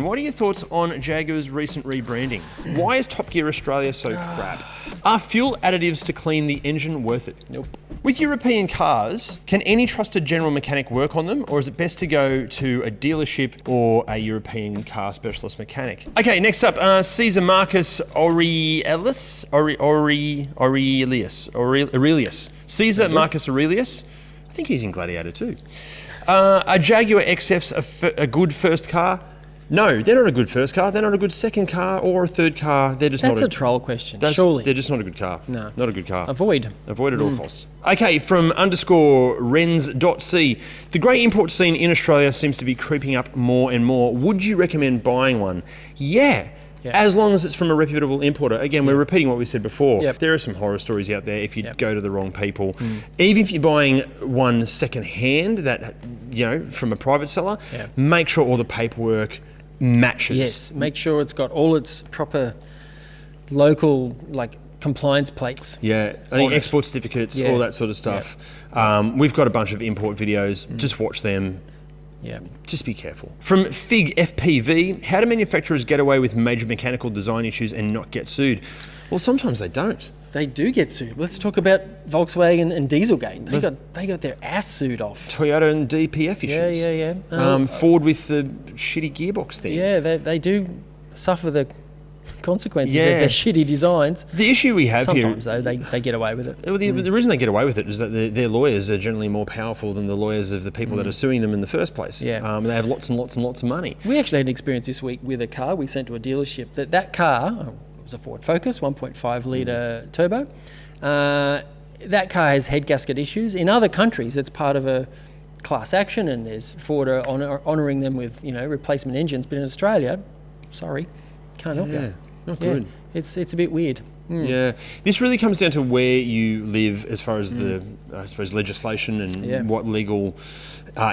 What are your thoughts on Jaguar's recent rebranding? Why is Top Gear Australia so crap? Are fuel additives to clean the engine worth it? Nope. With European cars, can any trusted general mechanic work on them, or is it best to go to a dealership or a European car specialist mechanic? Okay, next up, Caesar Marcus Aurelius. Caesar Marcus Aurelius. I think he's in Gladiator too. Are Jaguar XFs a good first car? No, they're not a good first car. They're not a good second car or a third car. They're just That's not a troll question, They're surely. just not a good car. No. Not a good car. Avoid. Avoid at all costs. Okay, from _Rens.c. The grey import scene in Australia seems to be creeping up more and more. Would you recommend buying one? Yeah. As long as it's from a reputable importer. Again, we're repeating what we said before. There are some horror stories out there if you go to the wrong people. Even if you're buying one second hand, that, you know, from a private seller, make sure all the paperwork matches. Yes, make sure it's got all its proper local, like, compliance plates. Yeah, I think export certificates, all that sort of stuff. We've got a bunch of import videos. Just watch them. Yeah. Just be careful. From Fig FPV, how do manufacturers get away with major mechanical design issues and not get sued? Well, sometimes they don't. They do get sued. Let's talk about Volkswagen and Dieselgate. They got their ass sued off. Toyota and DPF issues. Yeah. Ford with the shitty gearbox thing. Yeah, they do suffer the consequences of their shitty designs. The issue we have sometimes, though, they get away with it. Well, the reason they get away with it is that their lawyers are generally more powerful than the lawyers of the people that are suing them in the first place. They have lots and lots and lots of money. We actually had an experience this week with a car we sent to a dealership. That car, it was a Ford Focus, 1.5 litre turbo. That car has head gasket issues. In other countries, it's part of a class action, and there's Ford honouring them with, you know, replacement engines. But in Australia, sorry, can't help you. Not good. It's a bit weird. Yeah, this really comes down to where you live as far as the, I suppose, legislation and what legal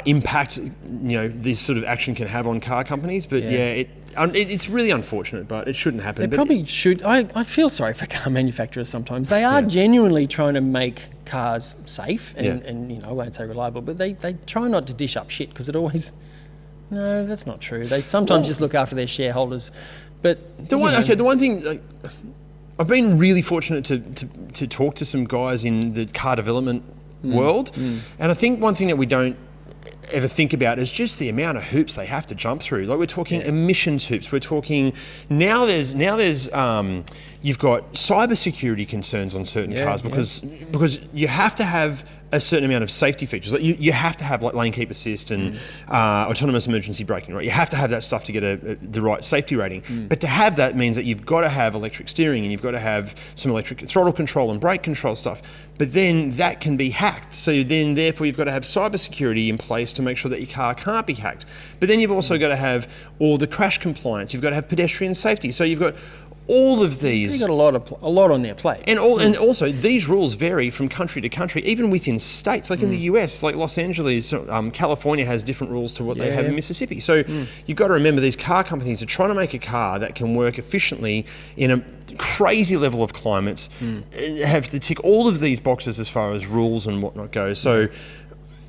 impact, you know, this sort of action can have on car companies. But it's really unfortunate, but it shouldn't happen. They probably should. I feel sorry for car manufacturers sometimes. They are genuinely trying to make cars safe and you know, I won't say reliable, but they try not to dish up shit, because it always... No, that's not true. They sometimes just look after their shareholders. But the one thing, like, I've been really fortunate to talk to some guys in the car development world, and I think one thing that we don't ever think about is just the amount of hoops they have to jump through. Like, we're talking emissions hoops. We're talking now there's you've got cybersecurity concerns on certain cars because you have to have a certain amount of safety features. Like you have to have, like, lane keep assist and autonomous emergency braking, right? You have to have that stuff to get the right safety rating. But to have that means that you've got to have electric steering, and you've got to have some electric throttle control and brake control stuff. But then that can be hacked. So then, therefore, you've got to have cybersecurity in place to make sure that your car can't be hacked. But then you've also got to have all the crash compliance. You've got to have pedestrian safety. So you've got all of these. You've got a lot on their plate. And also these rules vary from country to country, even within states. Like in the US, like Los Angeles, California has different rules to what they have in Mississippi. So you've got to remember, these car companies are trying to make a car that can work efficiently in a crazy level of climates, have to tick all of these boxes as far as rules and whatnot go. So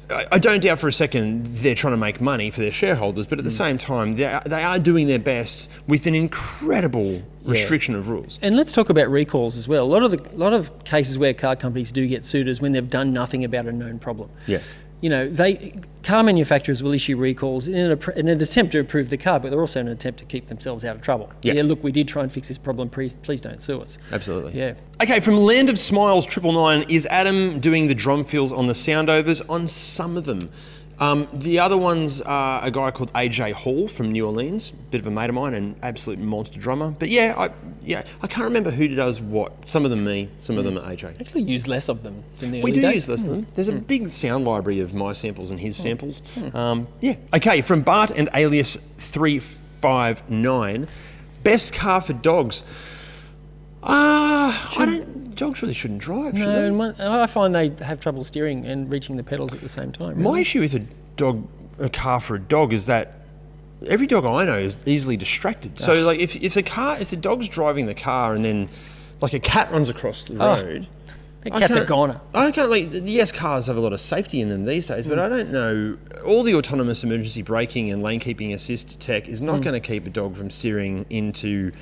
I don't doubt for a second they're trying to make money for their shareholders, but at the same time, they are doing their best with an incredible restriction of rules. And let's talk about recalls as well. A lot of cases where car companies do get sued is when they've done nothing about a known problem. Yeah. You know, car manufacturers will issue recalls in an attempt to improve the car, but they're also in an attempt to keep themselves out of trouble. Yeah, look, we did try and fix this problem. Please don't sue us. Absolutely. Yeah. Okay, from Land of Smiles 999, is Adam doing the drum fills on the soundovers? On some of them. The other ones are a guy called AJ Hall from New Orleans, bit of a mate of mine, an absolute monster drummer. But I can't remember who does what. Some of them me, some of them are AJ. Actually use less of them than the early days. We do use less of them. There's a big sound library of my samples and his samples. Okay, from Bart and Alias 359, best car for dogs. Dogs really shouldn't drive, should they? No, and I find they have trouble steering and reaching the pedals at the same time. My issue with a car for a dog is that every dog I know is easily distracted. So, like, if the dog's driving the car and then, like, a cat runs across the road, Cat's a goner. I can't, like, yes, cars have a lot of safety in them these days, but I don't know, all the autonomous emergency braking and lane keeping assist tech is not going to keep a dog from steering into...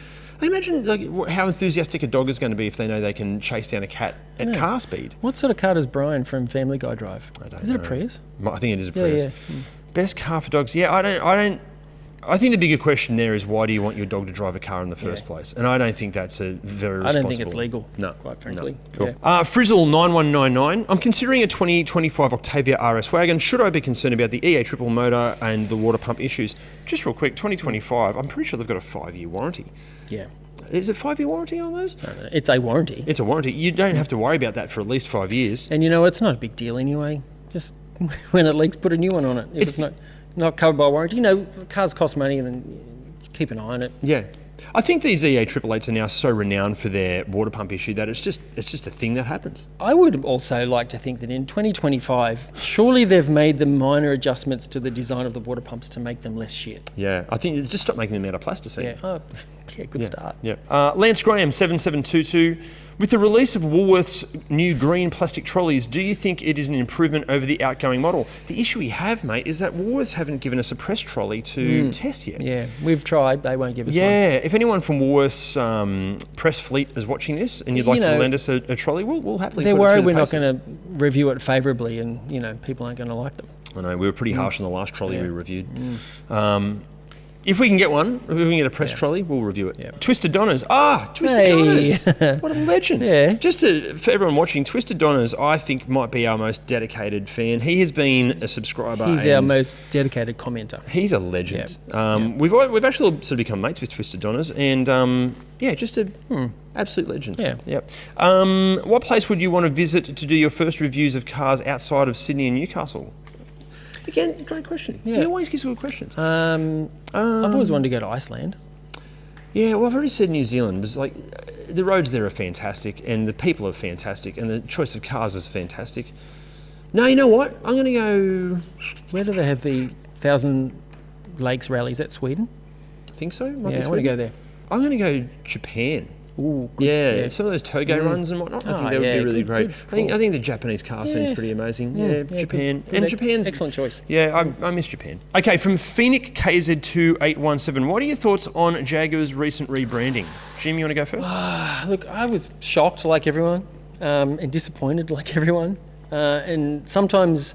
I imagine like how enthusiastic a dog is going to be if they know they can chase down a cat at car speed. What sort of car does Brian from Family Guy drive? I don't Is it know. a Prius? I think it is a Prius. Yeah. Best car for dogs? Yeah, I think the bigger question there is why do you want your dog to drive a car in the first place? And I don't think that's a very responsible... I don't think it's legal, quite frankly. Cool. Yeah. Frizzle9199, I'm considering a 2025 Octavia RS wagon. Should I be concerned about the EA triple motor and the water pump issues? Just real quick, 2025, I'm pretty sure they've got a 5-year warranty. Yeah. Is it 5-year warranty on those? No, it's a warranty. It's a warranty. You don't have to worry about that for at least 5 years. And it's not a big deal anyway. Just when it leaks, put a new one on it. If it's not covered by warranty. Cars cost money, and then keep an eye on it. Yeah. I think these EA 888s are now so renowned for their water pump issue that it's just a thing that happens. I would also like to think that in 2025, surely they've made the minor adjustments to the design of the water pumps to make them less shit. Yeah, I think just stop making them out of plasticine. Yeah, good start. Yeah. Lance Graham 7722. With the release of Woolworths' new green plastic trolleys, do you think it is an improvement over the outgoing model? The issue we have, mate, is that Woolworths haven't given us a press trolley to test yet. Yeah, we've tried. They won't give us one. Yeah, if anyone from Woolworths' press fleet is watching this and you'd like to lend us a trolley, we'll happily put it through the paces. They're worried we're not going to review it favourably and, people aren't going to like them. I know, we were pretty harsh on the last trolley we reviewed. If we can get one, if we can get a press trolley, we'll review it. Yep. Twisted Donners. Twisted Donners. What a legend. Yeah. Just for everyone watching, Twisted Donners, I think, might be our most dedicated fan. He has been a subscriber. He's our most dedicated commenter. He's a legend. Yep. We've actually sort of become mates with Twisted Donners, and just a absolute legend. Yeah. Yep. What place would you want to visit to do your first reviews of cars outside of Sydney and Newcastle? Again, great question. Yeah. He always gives good questions. I've always wanted to go to Iceland. Yeah, well, I've already said New Zealand. Was like, the roads there are fantastic, and the people are fantastic, and the choice of cars is fantastic. No, you know what? I'm going to go... Where do they have the 1,000 Lakes rallies? At Sweden? I think so. I want to go there. I'm going to go Japan. Ooh, good. Yeah, some of those togo runs and whatnot. I think that would be really great. Cool. I think the Japanese car scene's pretty amazing. Yeah, Japan. Good. And Japan's... Excellent choice. Yeah, I miss Japan. Okay, from Phoenix KZ2817, what are your thoughts on Jaguar's recent rebranding? Jim, you want to go first? Look, I was shocked like everyone, and disappointed like everyone. And sometimes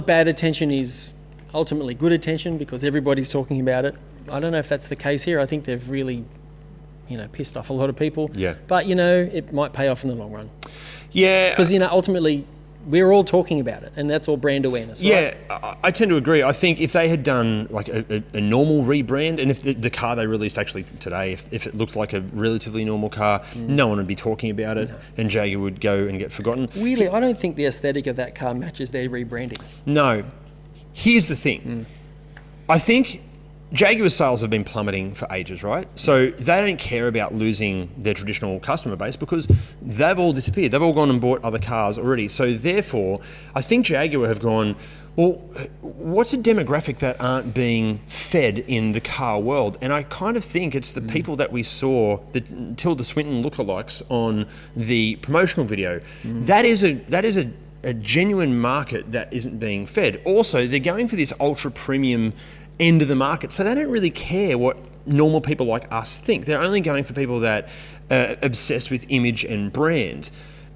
bad attention is ultimately good attention because everybody's talking about it. I don't know if that's the case here. I think they've really... pissed off a lot of people. Yeah. But, it might pay off in the long run. Yeah. Because, ultimately, we're all talking about it, and that's all brand awareness, right? Yeah, I tend to agree. I think if they had done, like, a normal rebrand, and if the car they released actually today, if it looked like a relatively normal car, no one would be talking about it, and Jaguar would go and get forgotten. Weirdly, I don't think the aesthetic of that car matches their rebranding. No. Here's the thing. I think... Jaguar sales have been plummeting for ages, right? So they don't care about losing their traditional customer base because they've all disappeared. They've all gone and bought other cars already. So therefore, I think Jaguar have gone, well, what's a demographic that aren't being fed in the car world? And I kind of think it's the people that we saw, the Tilda Swinton lookalikes on the promotional video. That is a genuine market that isn't being fed. Also, they're going for this ultra premium end of the market, so they don't really care what normal people like us think. They're only going for people that are obsessed with image and brand,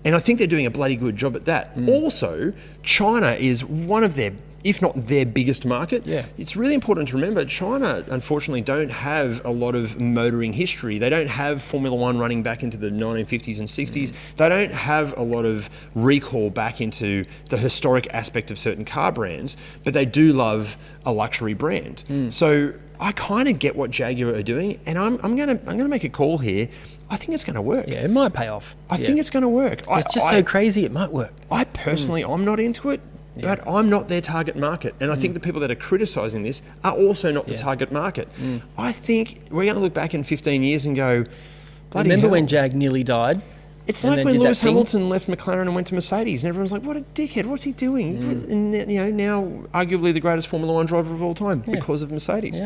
and I think they're doing a bloody good job at that. Also, China is one of their, if not their biggest market. It's really important to remember China unfortunately don't have a lot of motoring history. They don't have Formula One running back into the 1950s and 60s. They don't have a lot of recall back into the historic aspect of certain car brands, but they do love a luxury brand. So I kind of get what Jaguar are doing, and I'm gonna make a call here. I think it's going to work. Yeah, it might pay off. I think it's going to work. It's just so crazy, it might work. I personally, I'm not into it. But I'm not their target market. And I think the people that are criticising this are also not the target market. I think we're going to look back in 15 years and go, bloody Remember hell. when Jag nearly died? It's like when Lewis Hamilton left McLaren and went to Mercedes, and everyone's like, what a dickhead, what's he doing? And now arguably the greatest Formula One driver of all time because of Mercedes.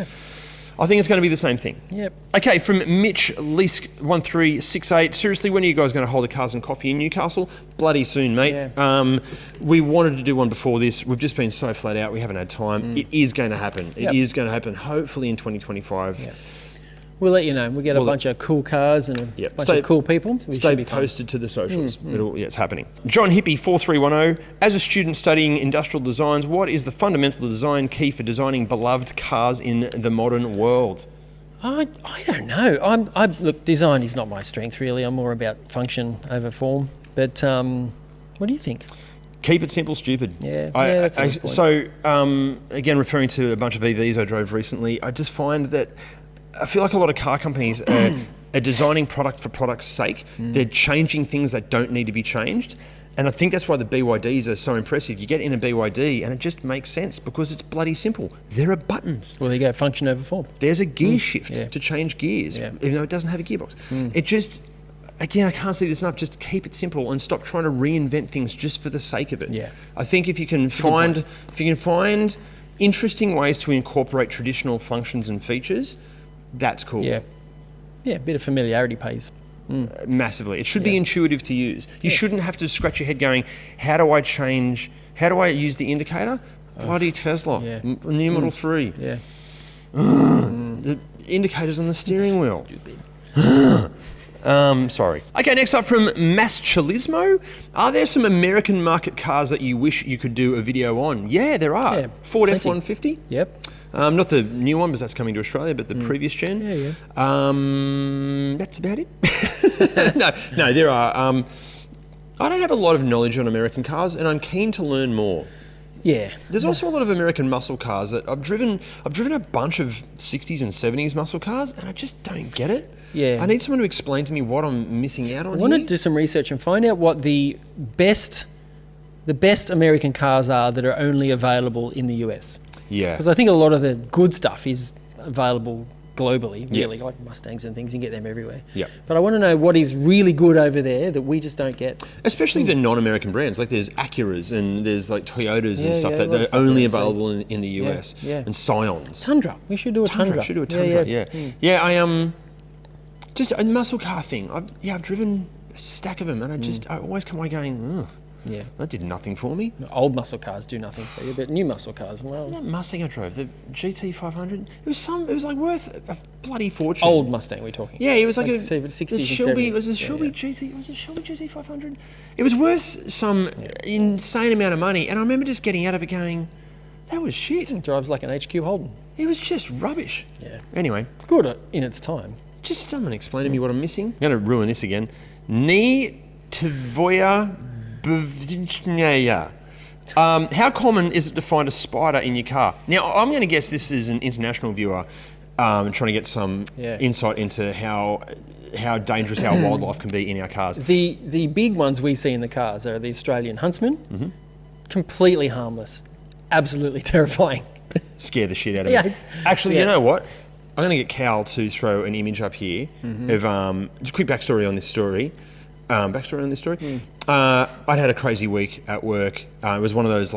I think it's going to be the same thing. Yep. Okay, from Mitch Leask1368. Seriously, when are you guys going to hold a Cars and Coffee in Newcastle? Bloody soon, mate. Yeah. We wanted to do one before this. We've just been so flat out. We haven't had time. It is going to happen. It is going to happen, hopefully in 2025. Yep. We'll let you know. We'll get a bunch of cool cars and a bunch of cool people. Stay posted to the socials. It's happening. John Hippie 4310. As a student studying industrial designs, what is the fundamental design key for designing beloved cars in the modern world? I don't know. Look, design is not my strength really. I'm more about function over form. But what do you think? Keep it simple, stupid. Yeah, that's a good point. So, again, referring to a bunch of EVs I drove recently, I just find that I feel like a lot of car companies are designing product for product's sake. They're changing things that don't need to be changed. And I think that's why the BYDs are so impressive. You get in a BYD and it just makes sense because it's bloody simple. There are buttons. Well, there you go, function over form. There's a gear shift to change gears, even though it doesn't have a gearbox. It just, again, I can't say this enough, just keep it simple and stop trying to reinvent things just for the sake of it. Yeah. I think if you can find interesting ways to incorporate traditional functions and features, that's cool. Yeah, a bit of familiarity pays. Massively. It should be intuitive to use. You shouldn't have to scratch your head going, how do I use the indicator? Bloody Tesla, new Model 3. Yeah. The indicators on the steering wheel. Stupid. Sorry. Okay, next up from Maschilismo. Are there some American market cars that you wish you could do a video on? Yeah, there are. Yeah, Ford plenty. F-150. Yep. Not the new one, because that's coming to Australia, but the previous gen. Yeah. That's about it. No, there are. I don't have a lot of knowledge on American cars, and I'm keen to learn more. Yeah. There's also a lot of American muscle cars that I've driven a bunch of 60s and 70s muscle cars, and I just don't get it. Yeah. I need someone to explain to me what I'm missing out on. I want to here. do some research and find out what the best American cars are that are only available in the US. Yeah. Because I think a lot of the good stuff is available globally, really, like Mustangs and things. You can get them everywhere. Yeah. But I want to know what is really good over there that we just don't get. Especially the non-American brands. Like there's Acuras and there's like Toyotas and stuff a that lot of are stuff only there, available in the US. Yeah. And Scions. Tundra. We should do a Tundra. Should do a Tundra, yeah. I just a muscle car thing. I've driven a stack of them and I always come away going, ugh. Yeah. That did nothing for me. Old muscle cars do nothing for you, but new muscle cars, well. What was that Mustang I drove? The GT 500? It was like worth a bloody fortune. Old Mustang we're talking. Yeah, it was like a 60s and Shelby. 70s. It was a Shelby GT. Was it Shelby GT 500? It was worth some insane amount of money, and I remember just getting out of it going, that was shit. It drives like an HQ Holden. It was just rubbish. Yeah. Anyway, Good in its time. just someone explain to me what I'm missing. I'm going to ruin this again. Ni Tvoya Bvnaya. How common is it to find a spider in your car? Now, I'm going to guess this is an international viewer trying to get some insight into how dangerous our wildlife can be in our cars. The big ones we see in the cars are the Australian huntsman, completely harmless, absolutely terrifying. Scare the shit out of me. Actually, you know what? I'm going to get Cal to throw an image up here of just a quick backstory on this story. I'd had a crazy week at work. It was one of those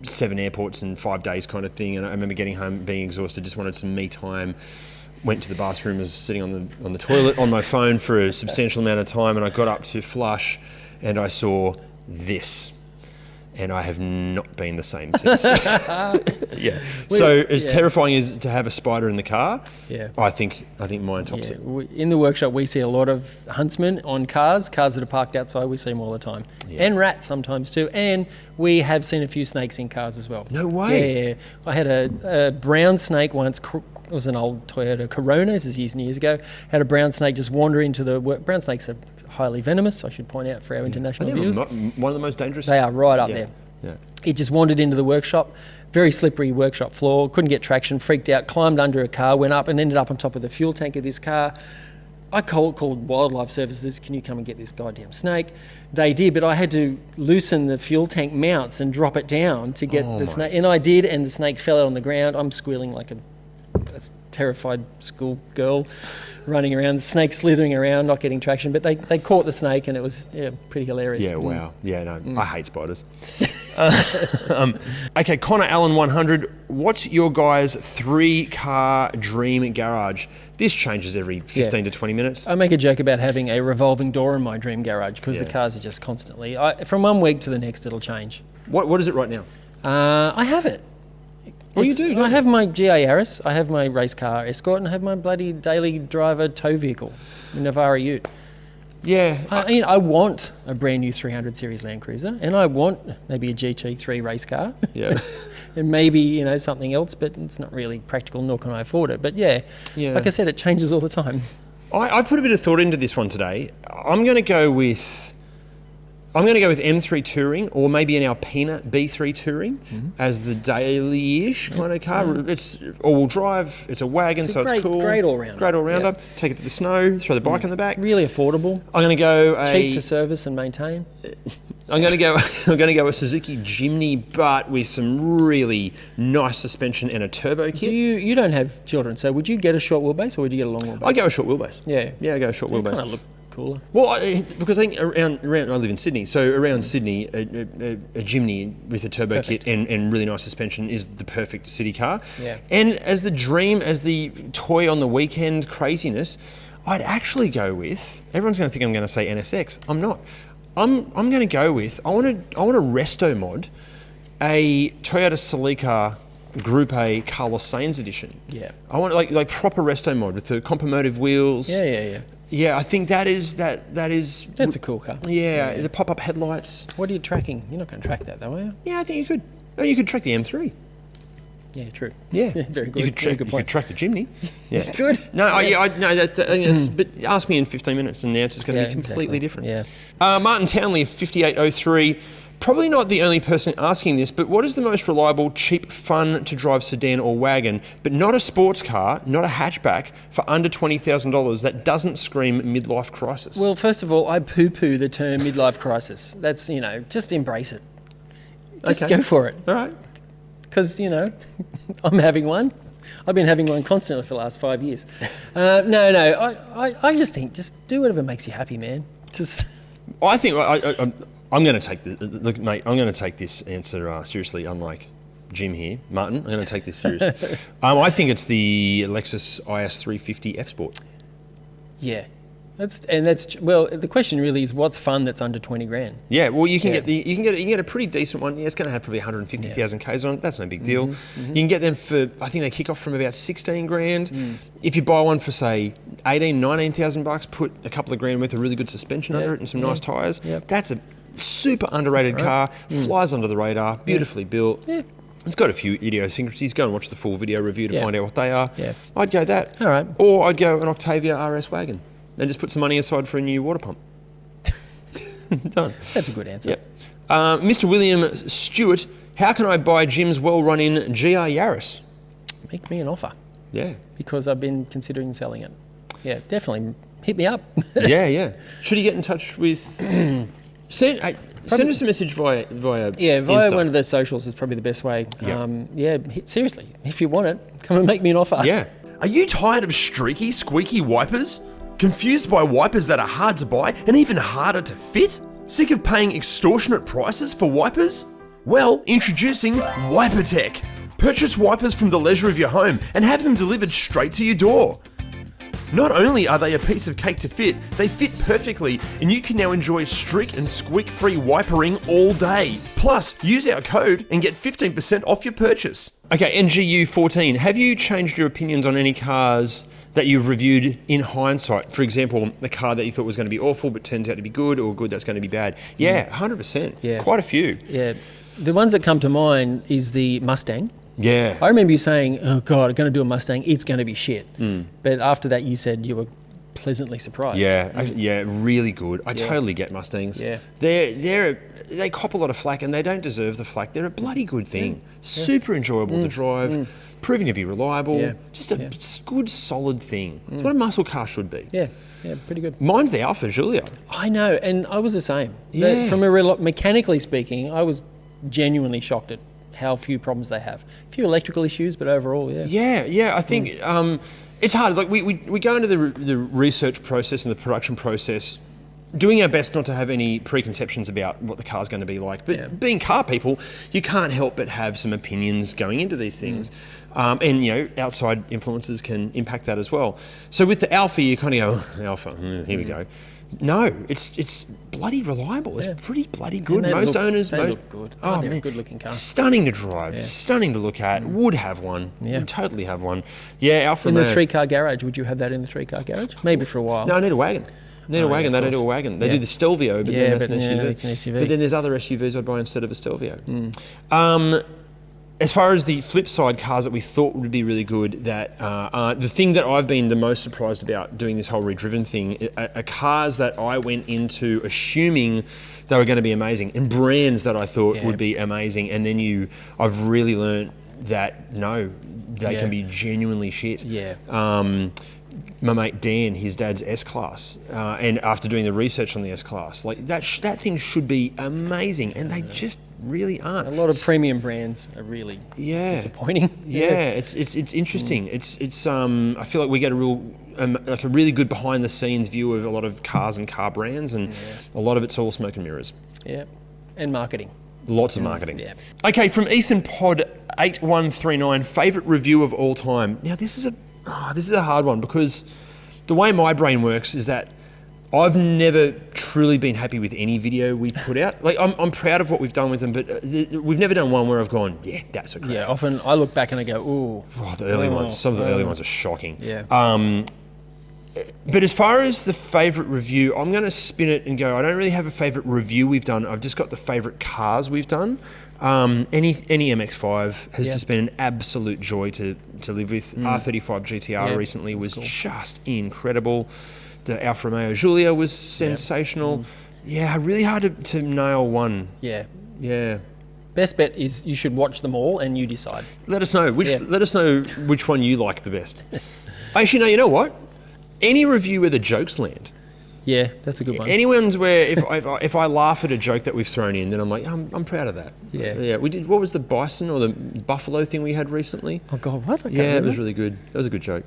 7 airports in 5 days kind of thing. And I remember getting home being exhausted, just wanted some me time. Went to the bathroom, was sitting on the toilet on my phone for a substantial amount of time, and I got up to flush, and I saw this. And I have not been the same since. So as terrifying as to have a spider in the car, I think mine tops it. In the workshop, we see a lot of huntsmen on cars that are parked outside. We see them all the time, and rats sometimes too. And we have seen a few snakes in cars as well. No way. Yeah. I had a brown snake once. It was an old Toyota Corona. This is years and years ago. Had a brown snake just wander into the work. Brown snakes are highly venomous, I should point out for our international viewers. One of the most dangerous. They are right up there. Yeah. It just wandered into the workshop, very slippery workshop floor, couldn't get traction, freaked out, climbed under a car, went up and ended up on top of the fuel tank of this car. I called Wildlife Services, can you come and get this goddamn snake? They did, but I had to loosen the fuel tank mounts and drop it down to get the snake. And I did, and the snake fell out on the ground. I'm squealing like a terrified school girl running around, the snake slithering around, not getting traction. But they caught the snake, and it was pretty hilarious. Yeah, wow. Yeah, no, I hate spiders. Okay, Connor Allen 100. What's your guys' 3-car dream garage? This changes every 15 to 20 minutes. I make a joke about having a revolving door in my dream garage because the cars are just constantly... from one week to the next, it'll change. What is it right now? I have it. Oh, you do? I have my GA Yaris, I have my race car Escort, and I have my bloody daily driver tow vehicle, the Navara Ute. Yeah. I want a brand new 300 series Land Cruiser, and I want maybe a GT3 race car. Yeah. And maybe, something else, but it's not really practical, nor can I afford it. But like I said, it changes all the time. I put a bit of thought into this one today. I'm going to go with M3 Touring, or maybe an Alpina B3 Touring as the daily-ish kind of car. It's all-wheel drive. It's a wagon, it's cool. Great all-rounder. Great all-rounder. Yep. Take it to the snow. Throw the bike in the back. Really affordable. I'm going to go cheap to service and maintain. I'm going to go a Suzuki Jimny, but with some really nice suspension and a turbo kit. You don't have children, so would you get a short wheelbase or would you get a long wheelbase? I'd go a short wheelbase. Yeah, I go a short wheelbase. Kind of look cooler. Well, because I think around I live in Sydney, so around Sydney, a Jimny with a turbo kit and really nice suspension is the perfect city car. Yeah. And as the dream, as the toy on the weekend craziness, I'd actually go with. Everyone's going to think I'm going to say NSX. I'm not. I'm going to go with. I want a resto mod, a Toyota Celica Group A Carlos Sainz edition. Yeah. I want like proper resto mod with the Compomotive wheels. Yeah. Yeah, I think that is. That's a cool car. Yeah, the pop-up headlights. What are you tracking? You're not going to track that, though, are you? Yeah, I think you could. Oh, you could track the M3. Yeah, true. Yeah, very good. You could track the Jimny. Yeah, good. No, but ask me in 15 minutes, and the answer's going to be completely different. Yeah. Martin Townley of 5803. Probably not the only person asking this, but what is the most reliable, cheap, fun to drive sedan or wagon, but not a sports car, not a hatchback, for under $20,000 that doesn't scream midlife crisis? Well, first of all, I poo-poo the term midlife crisis. That's, just embrace it. Just go for it. All right. Because, I'm having one. I've been having one constantly for the last 5 years. I just think, just do whatever makes you happy, man. I think I'm going to take look, mate. I'm going to take this answer seriously. Unlike Jim here, Martin, I'm going to take this serious. I think it's the Lexus IS 350 F Sport. Yeah, the question really is, what's fun that's under 20 grand? Yeah, well, you can get a pretty decent one. Yeah, it's going to have probably 150,000 k's on it. That's no big deal. You can get them for, I think they kick off from about 16 grand. If you buy one for say 18, 19,000 bucks, put a couple of grand worth of really good suspension under it and some nice tyres. That's a super underrated car. Flies under the radar. Beautifully built. Yeah. It's got a few idiosyncrasies. Go and watch the full video review to find out what they are. Yeah. I'd go that. All right. Or I'd go an Octavia RS wagon and just put some money aside for a new water pump. Done. That's a good answer. Yep. Mr. William Stewart, how can I buy Jim's well-running GR Yaris? Make me an offer. Yeah. Because I've been considering selling it. Yeah, definitely. Hit me up. Yeah. Should he get in touch with... Send us a message via via Insta. one of the socials is probably the best way. Seriously, if you want it, come and make me an offer. Yeah. Are you tired of streaky, squeaky wipers? Confused by wipers that are hard to buy and even harder to fit? Sick of paying extortionate prices for wipers? Well, introducing Wipertech. Purchase wipers from the leisure of your home and have them delivered straight to your door. Not only are they a piece of cake to fit, they fit perfectly, and you can now enjoy streak and squeak-free wipering all day. Plus, use our code and get 15% off your purchase. Okay, NGU14, have you changed your opinions on any cars that you've reviewed in hindsight? For example, the car that you thought was going to be awful but turns out to be good, or good that's going to be bad? Yeah, 100%. Yeah. Quite a few. Yeah. The ones that come to mind is the Mustang. Yeah. I remember you saying, oh God, I'm going to do a Mustang, it's going to be shit. But after that you said you were pleasantly surprised. Yeah, really good. I totally get Mustangs. Yeah. They cop a lot of flack and they don't deserve the flack. They're a bloody good thing. Super enjoyable to drive, proving to be reliable. Just a good, solid thing. It's what a muscle car should be. Yeah, pretty good. Mine's the Alfa Giulia. I know, and I was the same. Yeah. From mechanically speaking, I was genuinely shocked at how few problems they have. A few electrical issues, but overall, Yeah, I think it's hard. Like we go into the research process and the production process doing our best not to have any preconceptions about what the car's going to be like. But being car people, you can't help but have some opinions going into these things. And, you know, outside influences can impact that as well. So with the Alpha, you kind of go, Alpha, here we go. No, it's bloody reliable. It's pretty bloody good. Most owners... They look good. God, they're a good-looking car. Stunning to drive, stunning to look at. Would have one. Would totally have one. Yeah, Alpha... In the 3-car garage, would you have that in the 3-car garage? Maybe for a while. No, I need a wagon. They don't do a wagon. They do the Stelvio, but then that's an SUV. It's an SUV. But then there's other SUVs I'd buy instead of a Stelvio. As far as the flip side cars that we thought would be really good, that the thing that I've been the most surprised about doing this whole ReDriven thing are cars that I went into assuming they were going to be amazing, and brands that I thought would be amazing, and then I've really learned that no, they can be genuinely shit. My mate Dan, his dad's S-Class, and after doing the research on the S-Class, like that thing should be amazing, and they just really aren't. A lot of premium brands are really disappointing. It's interesting. It's I feel like we get a really good behind the scenes view of a lot of cars and car brands, and a lot of it's all smoke and mirrors. Yeah, and marketing. Lots of marketing. Okay, from Ethan Pod 8139, favourite review of all time. Now this is a hard one, because the way my brain works is that I've never truly been happy with any video we've put out. Like I'm proud of what we've done with them, but we've never done one where I've gone, yeah, that's a crap. Yeah, often I look back and I go, ooh. Oh, the early ones. Some of the early ones are shocking. Yeah. But as far as the favourite review, I'm going to spin it and go, I don't really have a favourite review we've done. I've just got the favourite cars we've done. Any MX-5 has just been an absolute joy to live with. R35 GTR recently was just incredible. The Alfa Romeo Giulia was sensational. Yeah, really hard to nail one. Yeah. Best bet is you should watch them all and you decide. Let us know which one you like the best. Actually, no, you know what? Any review where the jokes land. Yeah, that's a good one. Anyone's where if I laugh at a joke that we've thrown in, then I'm like, I'm proud of that. Yeah. We did. What was the bison or the buffalo thing we had recently? Oh God, what? It was really good. That was a good joke.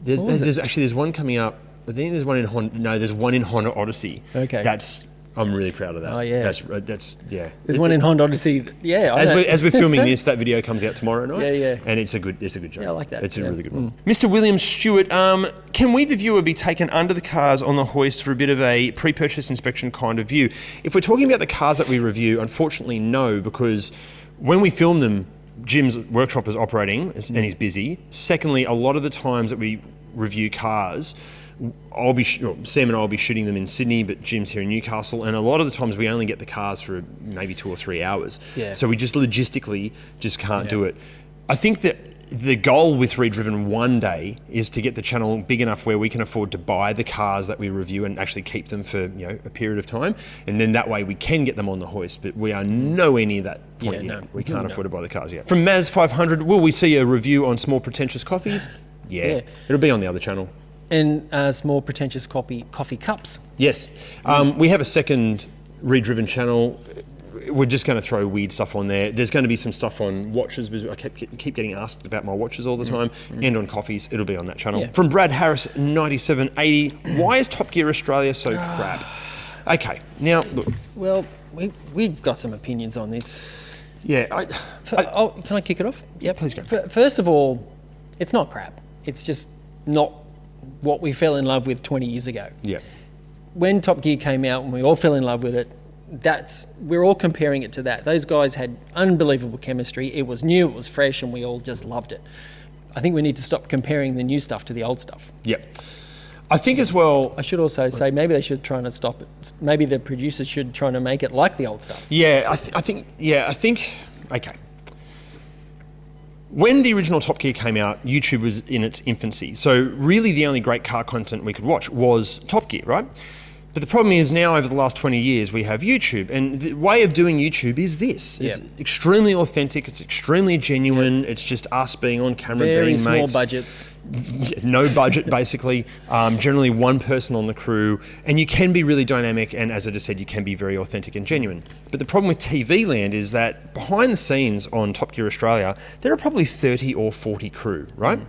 There's one coming up. I think there's one in Honda. No, there's one in Honda Odyssey. Okay. I'm really proud of that. Oh yeah. That's There's one in Honda Odyssey. Yeah. As we're filming this, that video comes out tomorrow night. Yeah. And it's a good joke. Yeah, I like that. It's a really good one. Mr. William Stewart, can we, the viewer, be taken under the cars on the hoist for a bit of a pre-purchase inspection kind of view? If we're talking about the cars that we review, unfortunately, no, because when we film them, Jim's workshop is operating and he's busy. Secondly, a lot of the times that we review cars, Sam and I will be shooting them in Sydney, but Jim's here in Newcastle, and a lot of the times we only get the cars for maybe 2 or 3 hours. So we just logistically just can't do it. I think that the goal with ReDriven one day is to get the channel big enough where we can afford to buy the cars that we review and actually keep them for a period of time, and then that way we can get them on the hoist. But we are nowhere near that point yet. We can't afford to buy the cars yet. From Maz 500, will we see a review on small pretentious coffees? Yeah. It'll be on the other channel. And small pretentious coffee cups. Yes. We have a second ReDriven channel. We're just going to throw weird stuff on there. There's going to be some stuff on watches, because I keep getting asked about my watches all the time, and on coffees. It'll be on that channel. From Brad Harris 9780, why is Top Gear Australia so crap? Okay, now look. Well, we've got some opinions on this. Yeah. Can I kick it off? Yeah, please go. First of all, it's not crap. It's just not what we fell in love with 20 years ago. Yeah. When Top Gear came out and we all fell in love with it, we're all comparing it to that. Those guys had unbelievable chemistry. It was new, it was fresh, and we all just loved it. I think we need to stop comparing the new stuff to the old stuff. Yep. I think as well... I should also say maybe they should try to stop it. Maybe the producers should try to make it like the old stuff. Yeah, I think... Okay. When the original Top Gear came out, YouTube was in its infancy. So really the only great car content we could watch was Top Gear, right? But the problem is now over the last 20 years, we have YouTube. And the way of doing YouTube is this. It's extremely authentic. It's extremely genuine. It's just us being on camera, very being mates. Very small budgets. No budget, basically. Generally one person on the crew. And you can be really dynamic. And as I just said, you can be very authentic and genuine. But the problem with TV land is that behind the scenes on Top Gear Australia, there are probably 30 or 40 crew, right?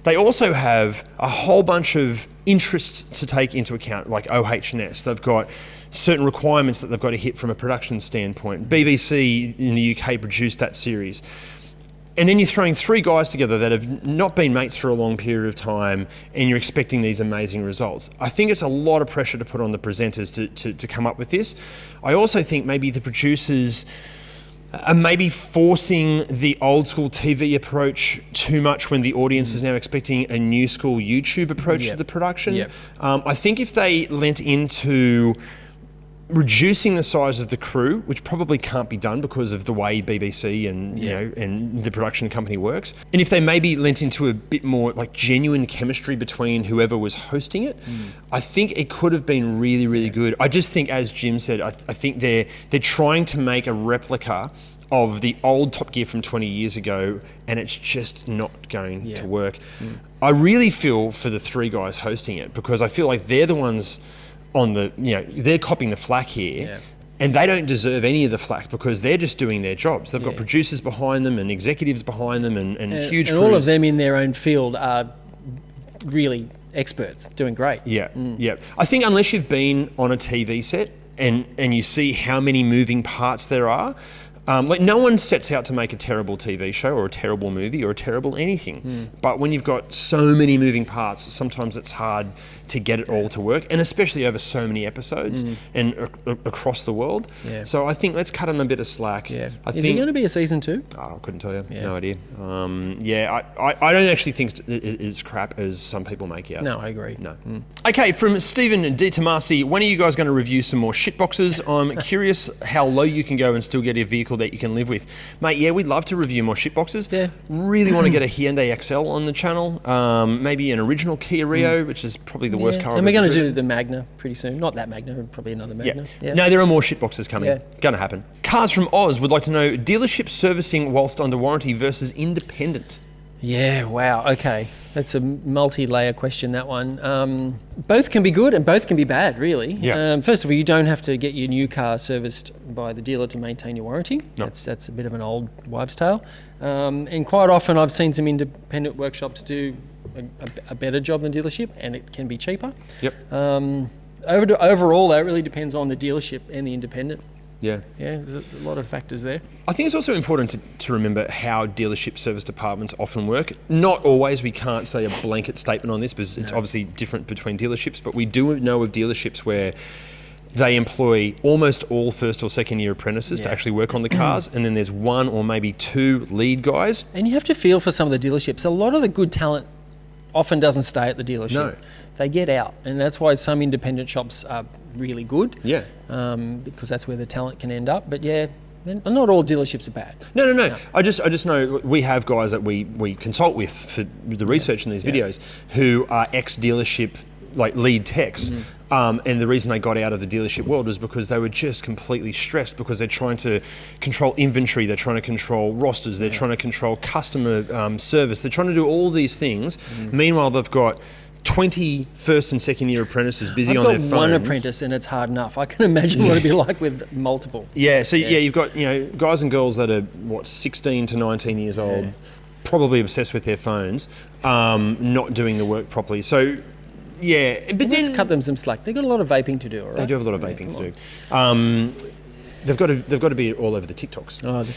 They also have a whole bunch of interests to take into account, like OH&S. They've got certain requirements that they've got to hit from a production standpoint. BBC in the UK produced that series. And then you're throwing three guys together that have not been mates for a long period of time, and you're expecting these amazing results. I think it's a lot of pressure to put on the presenters to come up with this. I also think maybe the producers are maybe forcing the old school TV approach too much when the audience is now expecting a new school YouTube approach to the production. I think if they lent into reducing the size of the crew, which probably can't be done because of the way BBC and you know and the production company works, and if they maybe lent into a bit more like genuine chemistry between whoever was hosting it, I think it could have been really, really good. I just think, as Jim said, I think they're trying to make a replica of the old Top Gear from 20 years ago, and it's just not going to work. I really feel for the three guys hosting it, because I feel like they're the ones on the, they're copping the flack here, and they don't deserve any of the flack because they're just doing their jobs. They've got producers behind them and executives behind them and huge crews. And all of them in their own field are really experts, doing great. I think unless you've been on a TV set and you see how many moving parts there are, like no one sets out to make a terrible TV show or a terrible movie or a terrible anything. But when you've got so many moving parts, sometimes it's hard to get it all to work, and especially over so many episodes and across the world. So I think let's cut them a bit of slack. Is it going to be a season 2? Oh, I couldn't tell you. No idea. I don't actually think it's as crap as some people make out. No, I agree. No. Okay, from Stephen D. Tomasi, when are you guys going to review some more shitboxes? I'm curious how low you can go and still get a vehicle that you can live with. Mate, we'd love to review more shitboxes. Really want to get a Hyundai XL on the channel. Maybe an original Kia Rio, which is probably the worst car. And we're going to do the Magna pretty soon. Not that Magna, probably another Magna. No, there are more shitboxes coming. Going to happen. Cars from Oz would like to know dealership servicing whilst under warranty versus independent. Wow, okay. That's a multi-layer question, that one. Both can be good and both can be bad, really. First of all, you don't have to get your new car serviced by the dealer to maintain your warranty. That's a bit of an old wives' tale. And quite often I've seen some independent workshops do a better job than dealership, and it can be cheaper. Overall, that really depends on the dealership and the independent. There's a lot of factors there. I think it's also important to remember how dealership service departments often work. Not always, we can't say a blanket statement on this because it's obviously different between dealerships, but we do know of dealerships where they employ almost all first or second year apprentices to actually work on the cars, and then there's one or maybe two lead guys. And you have to feel for some of the dealerships. A lot of the good talent often doesn't stay at the dealership. They get out, and that's why some independent shops are really good. Because that's where the talent can end up. But not all dealerships are bad. No. I just know we have guys that we consult with for the research in these videos who are ex-dealership like lead techs. And the reason they got out of the dealership world was because they were just completely stressed because they're trying to control inventory, they're trying to control rosters, they're trying to control customer service, they're trying to do all these things. Meanwhile, they've got 20 first and second year apprentices busy on their phones. I've got one apprentice and it's hard enough. I can imagine what it'd be like with multiple. You've got guys and girls that are 16 to 19 years old, probably obsessed with their phones, not doing the work properly. So but let's cut them some slack. They've got a lot of vaping to do, all right? They do have a lot of vaping to do. They've got to be all over the TikToks. Oh, the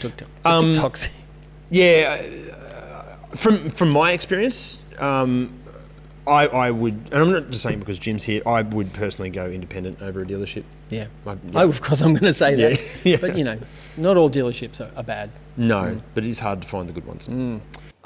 TikToks. From my experience, I would, and I'm not just saying because Jim's here, I would personally go independent over a dealership. Of course I'm going to say that. But, not all dealerships are bad. No, but it is hard to find the good ones.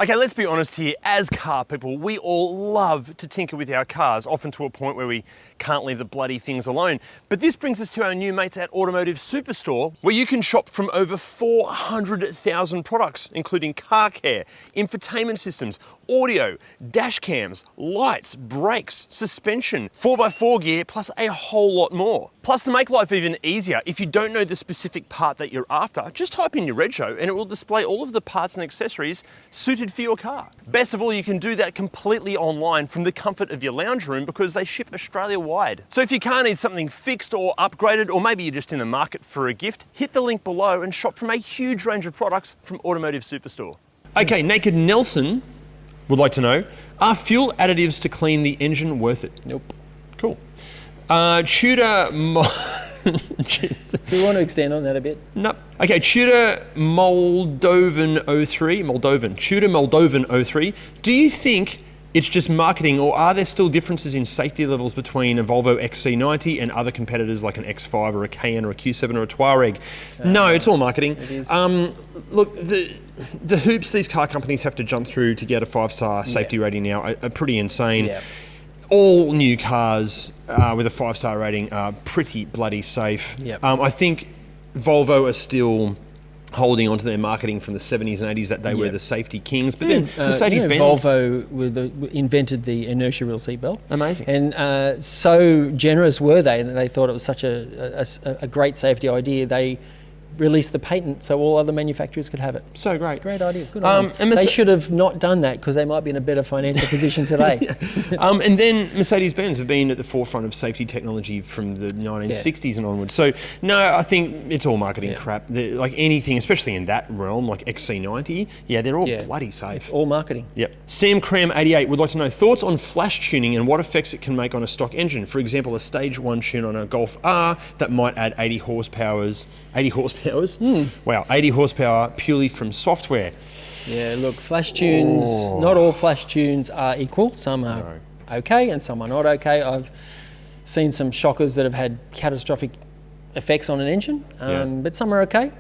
Okay, let's be honest here. As car people, we all love to tinker with our cars, often to a point where we can't leave the bloody things alone. But this brings us to our new mates at Automotive Superstore, where you can shop from over 400,000 products, including car care, infotainment systems, audio, dash cams, lights, brakes, suspension, 4x4 gear, plus a whole lot more. Plus, to make life even easier, if you don't know the specific part that you're after, just type in your rego and it will display all of the parts and accessories suited for your car. Best of all, you can do that completely online from the comfort of your lounge room because they ship Australia-wide. So if your car needs something fixed or upgraded, or maybe you're just in the market for a gift, hit the link below and shop from a huge range of products from Automotive Superstore. Okay, Naked Nelson would like to know, are fuel additives to clean the engine worth it? Nope. Cool. Tudor... Do you want to extend on that a bit? No. Okay, Tudor Moldovan 03. Tudor Moldovan 03. Do you think it's just marketing, or are there still differences in safety levels between a Volvo XC90 and other competitors like an X5 or a Cayenne or a Q7 or a Touareg? No, it's all marketing. It is. Look, the hoops these car companies have to jump through to get a 5-star safety rating now are pretty insane. Yeah. All new cars with a 5-star rating are pretty bloody safe. Yep. I think Volvo are still holding on to their marketing from the 70s and 80s that they were the safety kings. But then Mercedes-Benz... Volvo invented the inertia wheel seatbelt. Amazing. And so generous were they that they thought it was such a great safety idea. They released the patent so all other manufacturers could have it. So great. Great idea. Good on them. They should have not done that because they might be in a better financial position today. And then Mercedes-Benz have been at the forefront of safety technology from the 1960s and onwards. So, no, I think it's all marketing crap. Like anything, especially in that realm, like XC90, they're all bloody safe. It's all marketing. Yep. Sam Cram 88 would like to know thoughts on flash tuning and what effects it can make on a stock engine. For example, a stage 1 tune on a Golf R that might add 80 horsepower. Wow, 80 horsepower purely from software. Yeah, look, flash tunes, not all flash tunes are equal. Some are okay and some are not okay. I've seen some shockers that have had catastrophic effects on an engine, but some are okay.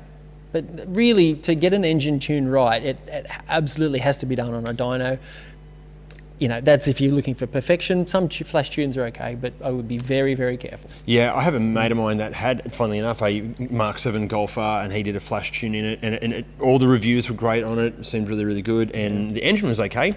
But really, to get an engine tune right, it absolutely has to be done on a dyno. You know, that's if you're looking for perfection. Some flash tunes are okay, but I would be very, very careful. Yeah, I have a mate of mine that had, funnily enough, a Mark 7 Golf R, and he did a flash tune in it, and all the reviews were great on it. It seemed really, really good, and the engine was okay.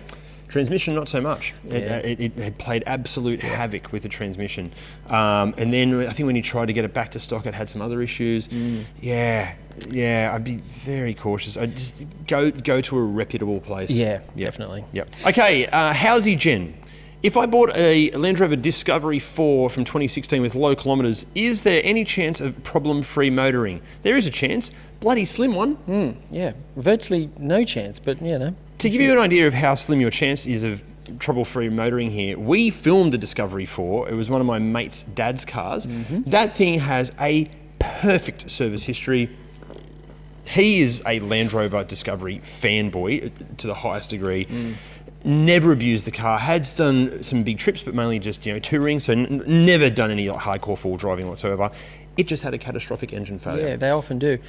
Transmission, not so much. It had played absolute havoc with the transmission. And then I think when he tried to get it back to stock, it had some other issues. I'd be very cautious. I'd just go to a reputable place. Yeah, definitely. Yep. Okay, Housey Jen. If I bought a Land Rover Discovery 4 from 2016 with low kilometres, is there any chance of problem-free motoring? There is a chance. Bloody slim one. Virtually no chance, but you know. To give you an idea of how slim your chance is of trouble-free motoring here, we filmed the Discovery 4. It was one of my mate's dad's cars. That thing has a perfect service history. He is a Land Rover Discovery fanboy to the highest degree. Never abused the car. Had done some big trips, but mainly just touring. So never done any hardcore full driving whatsoever. It just had a catastrophic engine failure. Yeah, they often do.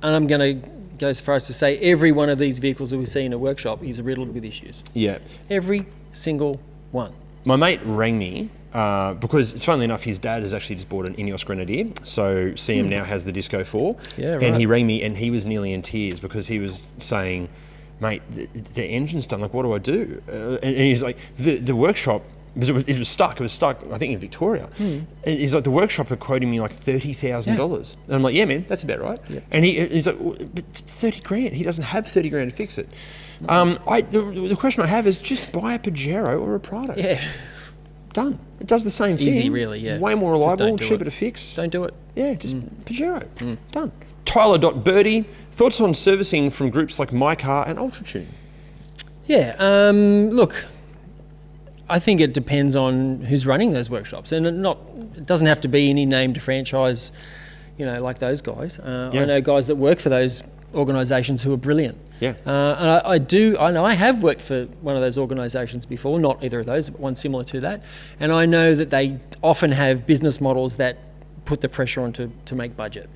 And I'm going to go as far as to say every one of these vehicles that we see in a workshop is riddled with issues. Yeah. Every single one. My mate rang me because, it's funnily enough, his dad has actually just bought an Ineos Grenadier. So CM now has the Disco 4. Yeah, right. And he rang me and he was nearly in tears because he was saying, mate, the engine's done. Like, what do I do? And he's like, the workshop, because it was stuck, I think, in Victoria. And he's like, the workshop are quoting me like $30,000. And I'm like, yeah, man, that's about right. Yep. And he's like, well, but it's 30 grand. He doesn't have 30 grand to fix it. The question I have is just buy a Pajero or a Prado. Yeah. Done. It does the same thing. Easy, really, yeah. Way more reliable, Just cheaper to fix. Don't do it. Yeah, just Pajero. Done. Tyler.Birdie, thoughts on servicing from groups like MyCar and Ultra Tune? Yeah, look, I think it depends on who's running those workshops, and it doesn't have to be any named franchise, like those guys. I know guys that work for those organisations who are brilliant. Yeah. And I know I have worked for one of those organisations before, not either of those, but one similar to that. And I know that they often have business models that put the pressure on to make budget.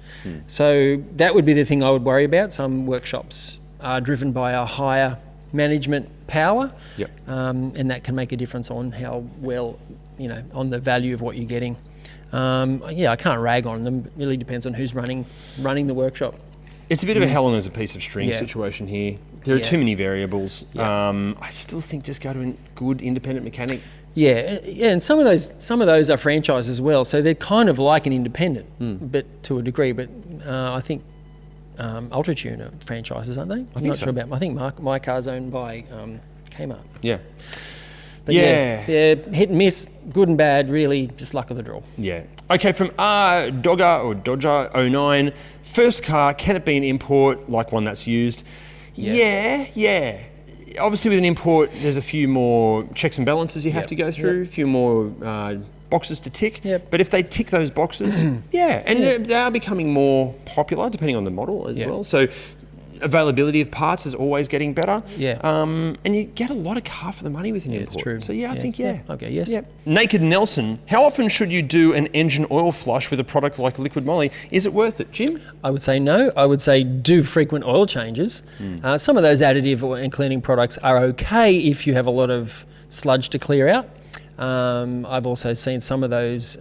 So that would be the thing I would worry about. Some workshops are driven by a higher management power, and that can make a difference on how well, on the value of what you're getting. I can't rag on them. It really depends on who's running the workshop. It's a bit of a hell on as a piece of string situation here. There are too many variables. I still think just go to a good independent mechanic. Yeah, and some of those are franchise as well, so they're kind of like an independent, but to a degree. But I think Ultra Tune are franchises, aren't they? I'm not sure about. I think MyCar's owned by Kmart. Yeah. But yeah, hit and miss, good and bad, really, just luck of the draw. Yeah. Okay, from Dodger 09, first car, can it be an import like one that's used? Yeah. obviously with an import, there's a few more checks and balances you have Yep. to go through, a few more boxes to tick. Yep. But if they tick those boxes, they are becoming more popular depending on the model as Yep. well. So availability of parts is always getting better. Yeah. And you get a lot of car for the money with an import. It's true. So I think Okay, yes. Yeah. Naked Nelson, how often should you do an engine oil flush with a product like Liquid Moly? Is it worth it, Jim? I would say no. I would say do frequent oil changes. Some of those additive and cleaning products are okay if you have a lot of sludge to clear out. I've also seen some of those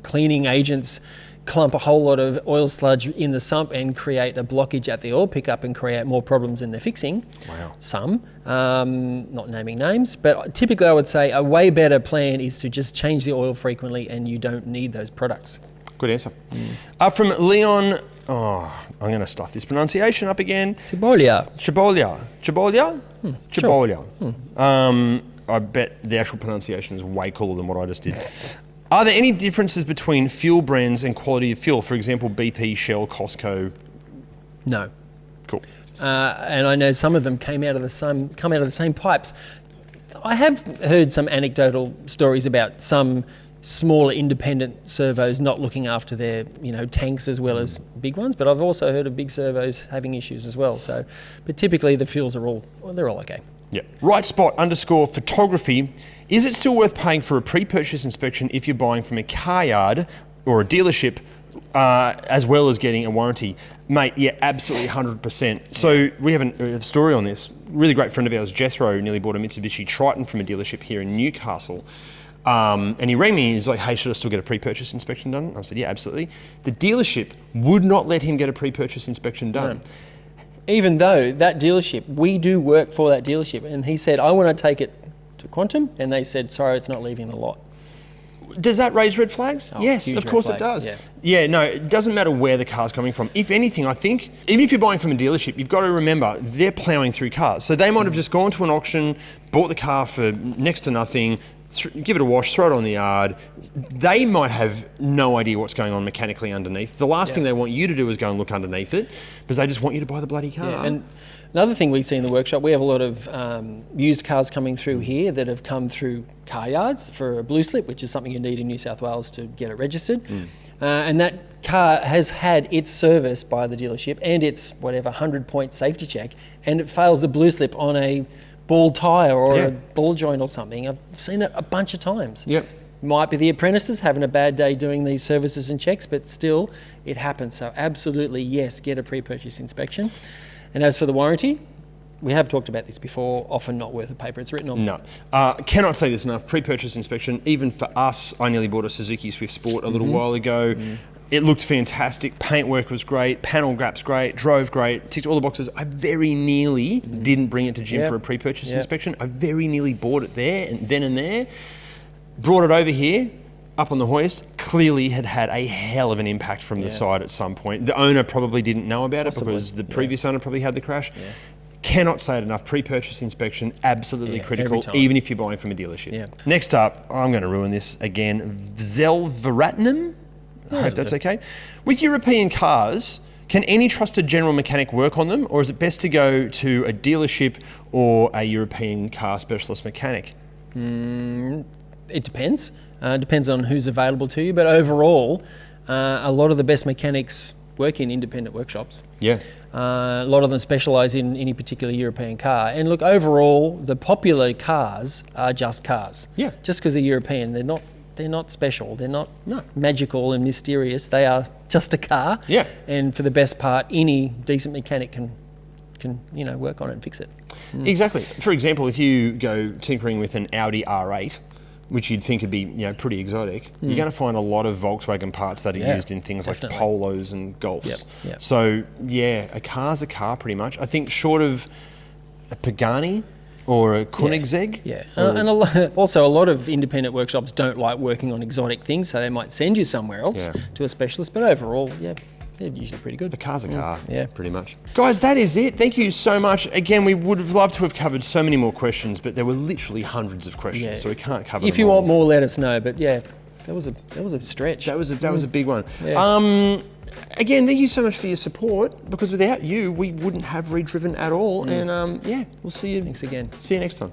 cleaning agents clump a whole lot of oil sludge in the sump and create a blockage at the oil pickup and create more problems than they're fixing. Wow. Some, not naming names, but typically I would say a way better plan is to just change the oil frequently and you don't need those products. Good answer. From Leon, I'm going to stuff this pronunciation up again. Cibolia. Chabolia? I bet the actual pronunciation is way cooler than what I just did. Are there any differences between fuel brands and quality of fuel? For example, BP, Shell, Costco? No. Cool. And I know some of them come out of the same pipes. I have heard some anecdotal stories about some smaller independent servos not looking after their tanks as well as big ones, but I've also heard of big servos having issues as well. So, but typically the fuels are they're all okay. Yeah. Rightspot_photography. Is it still worth paying for a pre-purchase inspection if you're buying from a car yard or a dealership, as well as getting a warranty? Mate, yeah, absolutely 100%. So we have a story on this. Really great friend of ours, Jethro, nearly bought a Mitsubishi Triton from a dealership here in Newcastle. And he rang me, he's like, hey, should I still get a pre-purchase inspection done? I said, yeah, absolutely. The dealership would not let him get a pre-purchase inspection done. No. Even though that dealership, we do work for that dealership, and he said, I want to take it to Quantum, and they said, sorry, it's not leaving the lot. Does that raise red flags? Yes, of course it does. Yeah, no, it doesn't matter where the car's coming from. If anything, I think, even if you're buying from a dealership, you've got to remember, they're ploughing through cars. So they might have just gone to an auction, bought the car for next to nothing, give it a wash, throw it on the yard. They might have no idea what's going on mechanically underneath. The last thing they want you to do is go and look underneath it, because they just want you to buy the bloody car. Yeah, and another thing we see in the workshop, we have a lot of used cars coming through here that have come through car yards for a blue slip, which is something you need in New South Wales to get it registered. And that car has had its service by the dealership and its 100-point safety check, and it fails the blue slip on a ball tyre or a ball joint or something. I've seen it a bunch of times. Yep. Might be the apprentices having a bad day doing these services and checks, but still it happens. So absolutely, yes, get a pre-purchase inspection. And as for the warranty, we have talked about this before, often not worth the paper it's written on. No. Cannot say this enough. Pre-purchase inspection, even for us, I nearly bought a Suzuki Swift Sport a little while ago. It looked fantastic. Paintwork was great. Panel gap's great. Drove great. Ticked all the boxes. I very nearly didn't bring it to Jim for a pre-purchase inspection. I very nearly bought it there and there. Brought it over here, up on the hoist. Clearly had a hell of an impact from the side at some point. The owner probably didn't know about it because the previous owner probably had the crash. Cannot say it enough. Pre-purchase inspection, absolutely critical, even if you're buying from a dealership. Next up, I'm going to ruin this again. Zelveratnum. I hope that's okay. With European cars, can any trusted general mechanic work on them, or is it best to go to a dealership or a European car specialist mechanic? It depends. Depends on who's available to you, but overall, a lot of the best mechanics work in independent workshops. Yeah. A lot of them specialise in any particular European car. And look, overall, the popular cars are just cars. Yeah. Just because they're European, they're not special. They're not magical and mysterious. They are just a car. Yeah. And for the best part, any decent mechanic can work on it and fix it. Exactly. For example, if you go tinkering with an Audi R8, which you'd think would be pretty exotic, you're going to find a lot of Volkswagen parts that are used in things like Polos and Golfs. Yep. So a car's a car pretty much. I think short of a Pagani or a Koenigsegg. Yeah. And also a lot of independent workshops don't like working on exotic things, so they might send you somewhere else to a specialist. But overall, they're usually pretty good. A car's a car, pretty much. Guys, that is it. Thank you so much. Again, we would have loved to have covered so many more questions, but there were literally hundreds of questions, so we can't cover them If you all. want more, let us know. But that was a stretch. That was a big one. Yeah. again, thank you so much for your support, because without you, we wouldn't have ReDriven at all. And yeah, we'll see you. Thanks again. See you next time.